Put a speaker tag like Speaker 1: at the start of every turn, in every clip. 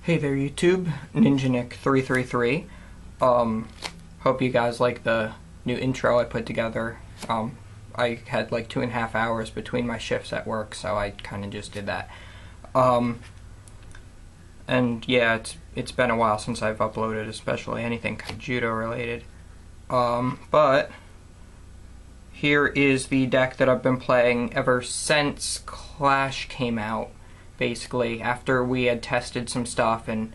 Speaker 1: Hey there YouTube, NinjaNick333. Hope you guys like the new intro I put together. I had like 2.5 hours between my shifts at work, so I kind of just did that. And yeah, it's been a while since I've uploaded, especially anything Kaijudo related. But here is the deck that I've been playing ever since Clash came out. Basically, after we had tested some stuff, and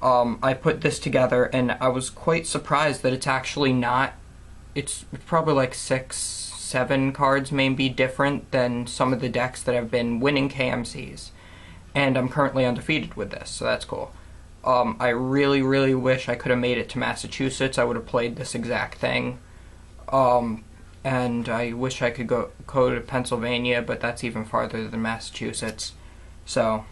Speaker 1: I put this together, and I was quite surprised that it's actually not. It's probably like 6-7 cards maybe different than some of the decks that have been winning KMCs, and I'm currently undefeated with this, so that's cool. I really wish I could have made it to Massachusetts. I would have played this exact thing, and I wish I could go to Pennsylvania, but that's even farther than Massachusetts. So,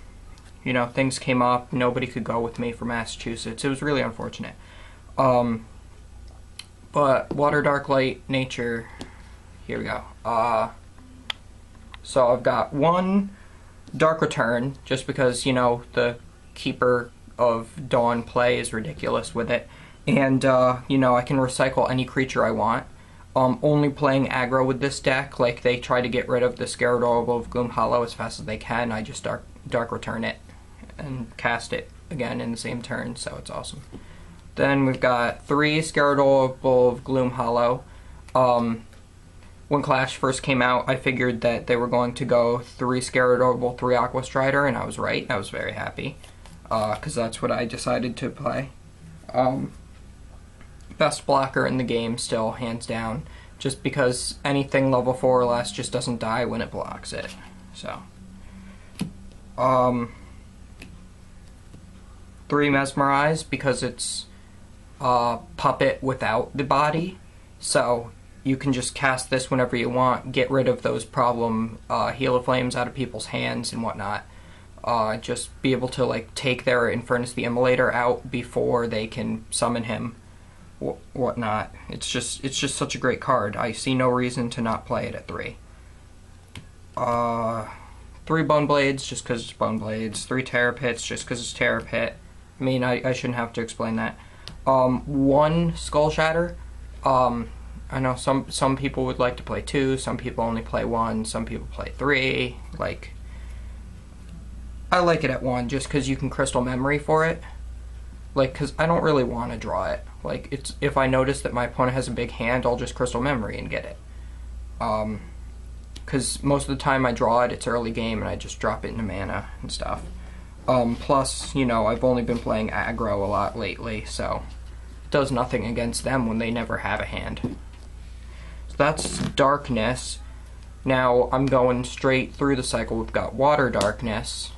Speaker 1: you know, things came up, nobody could go with me for Massachusetts. It was really unfortunate. But Water, Dark, Light, Nature, here we go. So I've got one Dark Return, just because, you know, the Keeper of Dawn play is ridiculous with it. And, you know, I can recycle any creature I want. Only playing aggro with this deck, like they try to get rid of the Scaradorable of Gloomhollow as fast as they can. I just dark return it and cast it again in the same turn, so it's awesome. Then we've got 3 Scaradorable of Gloomhollow. When Clash first came out, I figured that they were going to go 3 Scaradorable, 3 Aqua Strider, and I was right. I was very happy, because that's what I decided to play. Best blocker in the game still, hands down, just because anything level 4 or less just doesn't die when it blocks it. So 3 Mesmerize, because it's puppet without the body, so you can just cast this whenever you want, get rid of those problem Heal of Flames out of people's hands and whatnot. Just be able to like take their Infernus the Immolator out before they can summon him. Whatnot. It's just such a great card. I see no reason to not play it at 3. 3 Bone Blades, just because it's Bone Blades. 3 Terror Pits, just because it's Terror Pit. I mean, I shouldn't have to explain that. 1 Skull Shatter. I know some people would like to play 2, some people only play 1, some people play 3. Like, I like it at 1, just because you can Crystal Memory for it. Like, because I don't really want to draw it. Like, it's if I notice that my opponent has a big hand, I'll just Crystal Memory and get it. Because most of the time I draw it, it's early game, and I just drop it into mana and stuff. Plus, you know, I've only been playing aggro a lot lately, so it does nothing against them when they never have a hand. So that's Darkness. Now I'm going straight through the cycle. We've got Water Darkness.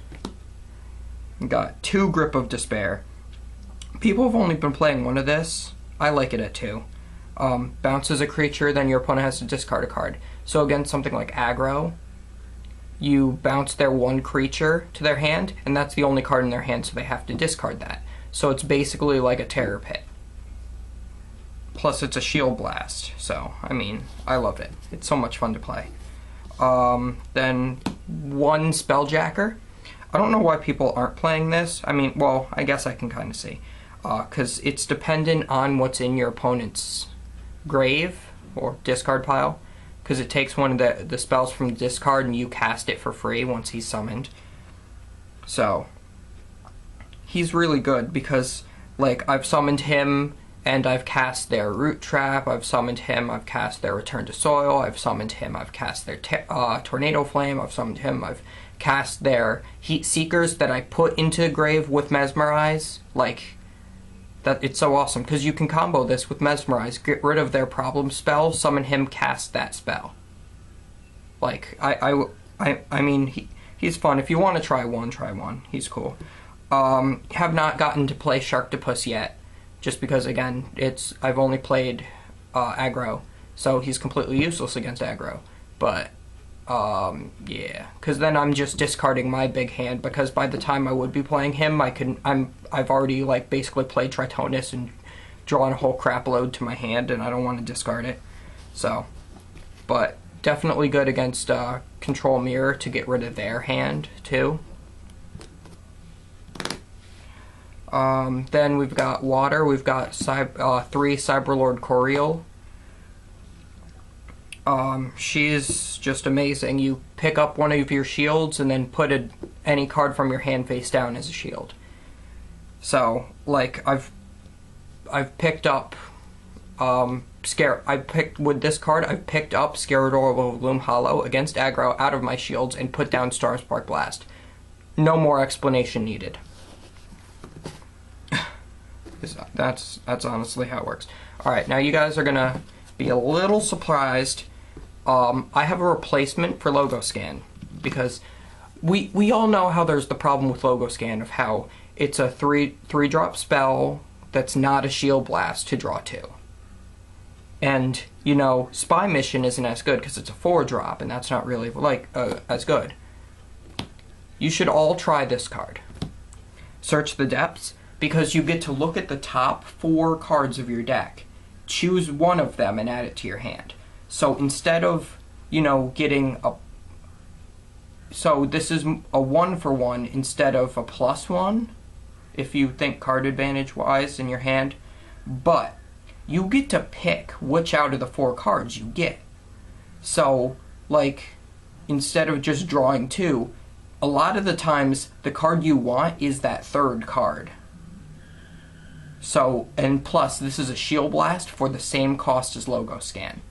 Speaker 1: We've got 2 Grip of Despair. People have only been playing 1 of this. I like it at 2. Bounces a creature, then your opponent has to discard a card. So against something like aggro, you bounce their 1 creature to their hand, and that's the only card in their hand, so they have to discard that. So it's basically like a Terror Pit. Plus it's a Shield Blast, so, I mean, I love it. It's so much fun to play. Then 1 Spelljacker. I don't know why people aren't playing this. I mean, well, I guess I can kind of see. Because it's dependent on what's in your opponent's grave or discard pile. Because it takes one of the spells from the discard and you cast it for free once he's summoned. So, he's really good because, like, I've summoned him and I've cast their Root Trap, I've summoned him, I've cast their Return to Soil, I've summoned him, I've cast their Tornado Flame, I've summoned him, I've cast their Heat Seekers that I put into grave with Mesmerize. Like, that, it's so awesome because you can combo this with Mesmerize, get rid of their problem spell, summon him, cast that spell. Like, I mean, he's fun. If you want to try one. He's cool. Have not gotten to play Sharktopus yet, just because, again, I've only played aggro, so he's completely useless against aggro. But yeah, because then I'm just discarding my big hand, because by the time I would be playing him, I've already, like, basically played Tritonus and drawn a whole crap load to my hand, and I don't want to discard it. So, but definitely good against Control Mirror to get rid of their hand too. Then we've got water. We've got 3 Cyberlord Coriel. She's just amazing. You pick up one of your shields and then put any card from your hand face down as a shield. So, like, I've picked up, with this card, I've picked up Scarador of Loom Hollow against aggro out of my shields and put down Starspark Blast. No more explanation needed. That's honestly how it works. Alright, now you guys are gonna be a little surprised. I have a replacement for Logo Scan, because we all know how there's the problem with Logo Scan of how it's a 3-drop spell that's not a shield blast to draw 2. And, you know, Spy Mission isn't as good because it's a 4-drop, and that's not really, like, as good. You should all try this card. Search the Depths, because you get to look at the top 4 cards of your deck. Choose one of them and add it to your hand. So instead of, you know, getting a... So this is a 1-for-1 instead of a +1, if you think card advantage-wise in your hand. But you get to pick which out of the 4 cards you get. So, like, instead of just drawing 2, a lot of the times the card you want is that 3rd card. So, and plus, this is a shield blast for the same cost as Logo Scan.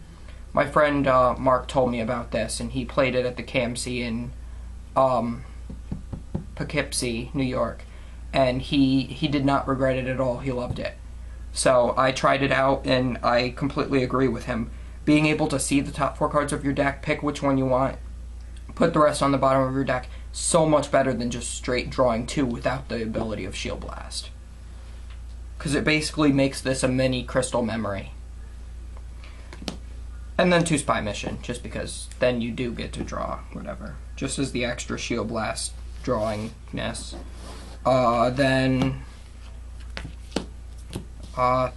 Speaker 1: My friend Mark told me about this, and he played it at the KMC in Poughkeepsie, New York, and he did not regret it at all. He loved it. So I tried it out, and I completely agree with him. Being able to see the top 4 cards of your deck, pick which one you want, put the rest on the bottom of your deck, so much better than just straight drawing 2 without the ability of Shield Blast. Because it basically makes this a mini Crystal Memory. And then 2 Spy Mission, just because then you do get to draw whatever. Just as the extra Shield Blast drawingness. Then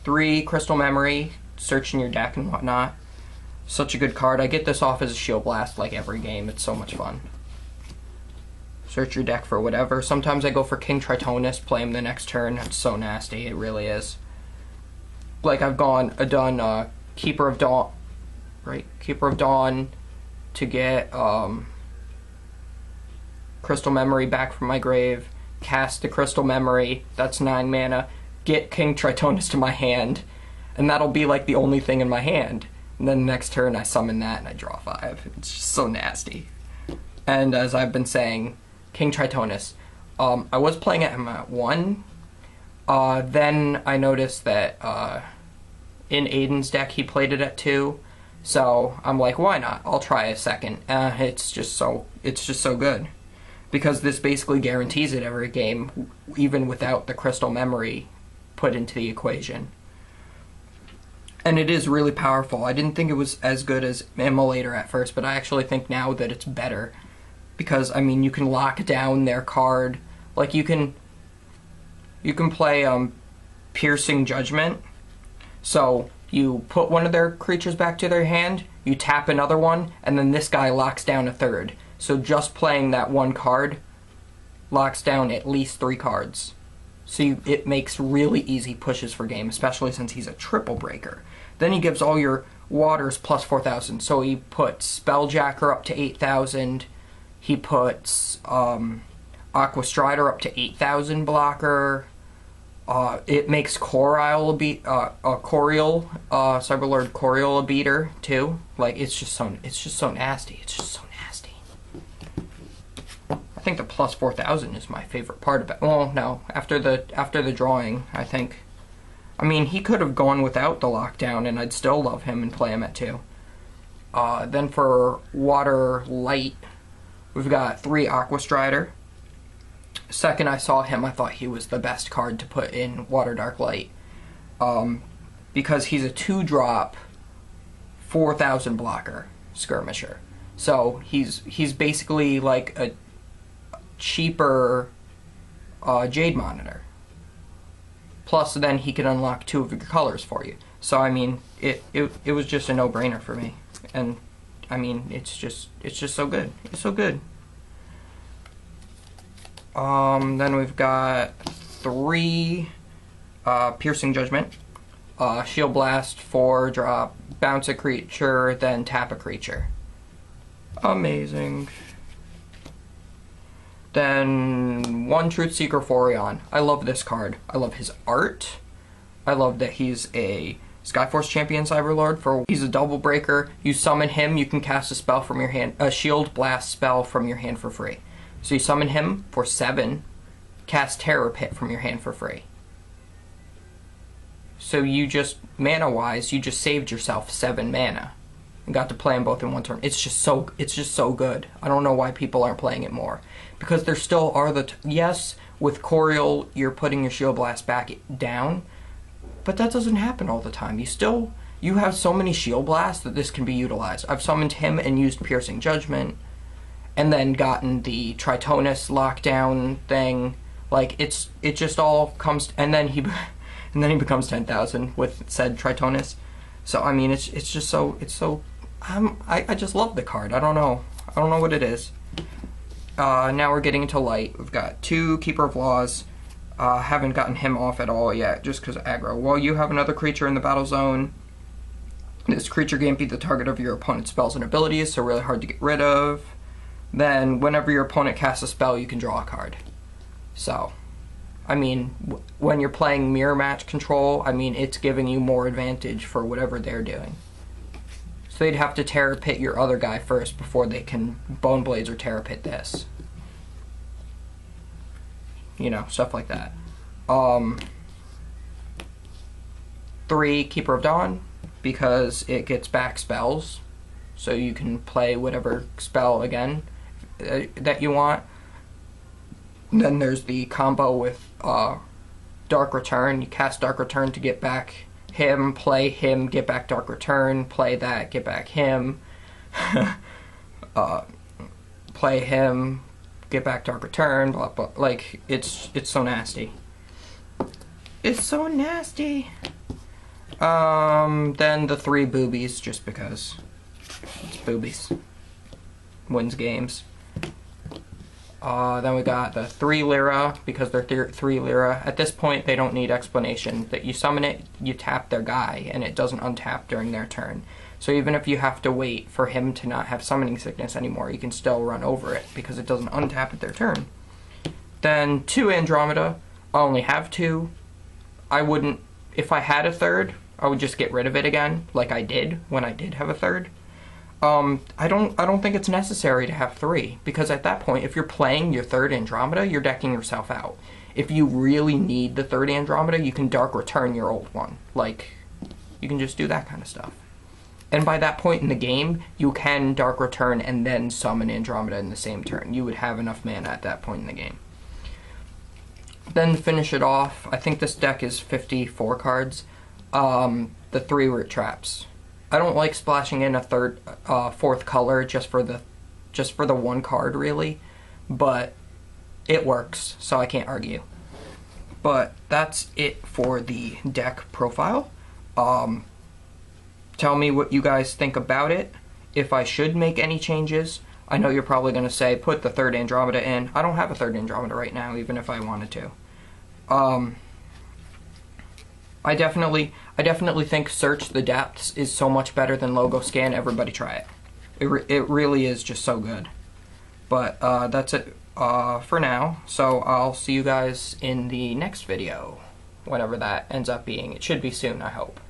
Speaker 1: 3 Crystal Memory, searching your deck and whatnot. Such a good card. I get this off as a Shield Blast like every game. It's so much fun. Search your deck for whatever. Sometimes I go for King Tritonus, play him the next turn. It's so nasty. It really is. Like I've done Keeper of Dawn, right? Keeper of Dawn to get Crystal Memory back from my grave. Cast the Crystal Memory. That's 9 mana. Get King Tritonus to my hand, and that'll be like the only thing in my hand. And then next turn I summon that and I draw 5. It's just so nasty. And as I've been saying, King Tritonus. I was playing him at 1. Then I noticed that in Aiden's deck he played it at 2. So I'm like, why not? I'll try a second. It's just so good. Because this basically guarantees it every game, even without the Crystal Memory put into the equation. And it is really powerful. I didn't think it was as good as Immolator at first, but I actually think now that it's better. Because, I mean, you can lock down their card. Like, you can play Piercing Judgment. So, you put one of their creatures back to their hand, you tap another one, and then this guy locks down a 3rd. So just playing that 1 card locks down at least 3 cards. So it makes really easy pushes for game, especially since he's a triple breaker. Then he gives all your waters plus 4,000. So he puts Spelljacker up to 8,000. He puts Aqua Strider up to 8,000 blocker. It makes Coriel Cyberlord Coriel a beater too. Like it's just so nasty. It's just so nasty. I think the plus 4,000 is my favorite part of it. Well, no, after the drawing, I think. I mean, he could have gone without the lockdown, and I'd still love him and play him at 2. Then for Waterlight, we've got 3 Aqua Strider. Second I saw him, I thought he was the best card to put in Water Dark Light. Because he's a 2-drop, 4,000 blocker skirmisher. So he's basically like a cheaper Jade Monitor. Plus then he can unlock 2 of your colors for you. So I mean, it was just a no-brainer for me. And I mean, it's just so good. It's so good. Then we've got 3 Piercing Judgment, Shield Blast, 4 drop, bounce a creature, then tap a creature. Amazing. Then 1 Truthseeker Forion. I love this card. I love his art. I love that he's a Skyforce Champion Cyberlord. He's a double breaker. You summon him, you can cast a spell from your hand, a Shield Blast spell from your hand for free. So you summon him for 7, cast Terror Pit from your hand for free. So you just, mana-wise, you just saved yourself 7 mana. And got to play them both in one turn. It's just so good. I don't know why people aren't playing it more. Because there still are yes, with Coriol, you're putting your Shield Blast back down, but that doesn't happen all the time. You have so many Shield Blasts that this can be utilized. I've summoned him and used Piercing Judgment, and then gotten the Tritonus lockdown thing. Like, it just all comes, and then he becomes 10,000 with said Tritonus. So I mean, it's just so, I just love the card. I don't know what it is. Now we're getting into light. We've got 2 Keeper of Laws. Haven't gotten him off at all yet, just because of aggro. While you have another creature in the battle zone, this creature can't be the target of your opponent's spells and abilities, so really hard to get rid of. Then, whenever your opponent casts a spell, you can draw a card. So, I mean, when you're playing mirror match control, I mean, it's giving you more advantage for whatever they're doing. So they'd have to Terror Pit your other guy first before they can Bone Blades or Terror Pit this. You know, stuff like that. 3 Keeper of Dawn, because it gets back spells. So you can play whatever spell again that you want. Then there's the combo with Dark Return. You cast Dark Return to get back him, play him, get back Dark Return, play that, get back him, play him, get back Dark Return, blah, blah. Like, it's so nasty. It's so nasty. Then the 3 boobies, just because it's boobies. Wins games. Then we got the 3 Lyra, because they're 3 Lyra. At this point, they don't need explanation. That you summon it, you tap their guy, and it doesn't untap during their turn. So even if you have to wait for him to not have summoning sickness anymore, you can still run over it, because it doesn't untap at their turn. Then 2 Andromeda. I only have 2. I wouldn't, if I had a 3rd, I would just get rid of it again, like I did when I did have a 3rd. I don't think it's necessary to have 3, because at that point, if you're playing your 3rd Andromeda, you're decking yourself out. If you really need the 3rd Andromeda, you can Dark Return your old one. Like, you can just do that kind of stuff. And by that point in the game, you can Dark Return and then summon Andromeda in the same turn. You would have enough mana at that point in the game. Then to finish it off, I think this deck is 54 cards. The 3 Root Traps. I don't like splashing in a 4th color just for the 1 card, really, but it works, so I can't argue. But that's it for the deck profile. Tell me what you guys think about it, if I should make any changes. I know you're probably going to say, put the 3rd Andromeda in. I don't have a 3rd Andromeda right now, even if I wanted to. I definitely think Search the Depths is so much better than Logo Scan. Everybody try it. It really is just so good. But that's it for now. So I'll see you guys in the next video, whenever that ends up being. It should be soon, I hope.